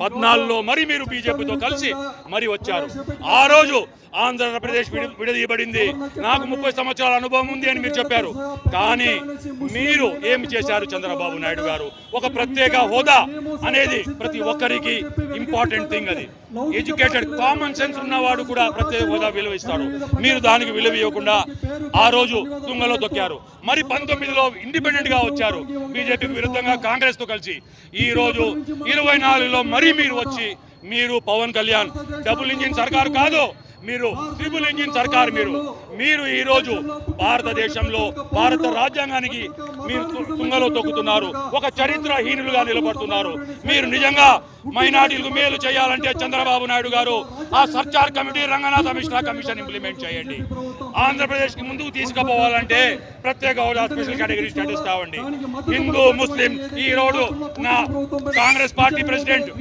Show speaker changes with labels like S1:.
S1: 14లో మరి మీరు బీజేపీతో కలిసి మరి వచ్చారు. ఆ రోజు ఆంధ్రప్రదేశ్ విడదీయబడింది, నాకు 30 సంవత్సరాల అనుభవం ఉంది అని మీరు చెప్పారు. కానీ మీరు ఏమి చేశారు చంద్రబాబు నాయుడు గారు? ఒక ప్రత్యేక హోదా అనేది ప్రతి ఒక్కరికి ఇంపార్టెంట్ థింగ్. అది ఎడ్యుకేటెడ్ కామన్ సెన్స్ ఉన్నవాడు కూడా ప్రత్యేక హోదా విలువ ఇస్తాడు. మీరు దానికి విలువ ఇవ్వకుండా ఆ రోజు తుంగలో తొక్కారు. మరి 19లో ఇండిపెండెంట్ గా వచ్చారు బీజేపీకి విరుద్ధంగా కాంగ్రెస్ తో కలిసి. ఈ రోజు 24లో మరి మీరు వచ్చి మీరు పవన్ కళ్యాణ్ డబుల్ ఇంజిన్ సర్కారు కాదు, మీరు ట్రిపుల్ ఇంజిన్ సర్కార్. మీరు ఈ రోజు భారతదేశంలో భారత రాజ్యాంగానికి మీరు తుంగలో తొక్కుతున్నారు. ఒక చరిత్రహీనులుగా నిలబడుతున్నారు. మీరు నిజంగా మైనార్టీలకు మేలు చేయాలంటే చంద్రబాబు నాయుడు గారు ఆ Sachar committee, Ranganath Mishra commission implement చేయండి. ఆంధ్రప్రదేశ్ కి ముందుకు తీసుకుపోవాలంటే ప్రత్యేక హోదా, స్పెషల్ కేటగిరీ స్టేటస్ కావండి. హిందూ ముస్లిం ఈ రోజు నా కాంగ్రెస్ పార్టీ ప్రెసిడెంట్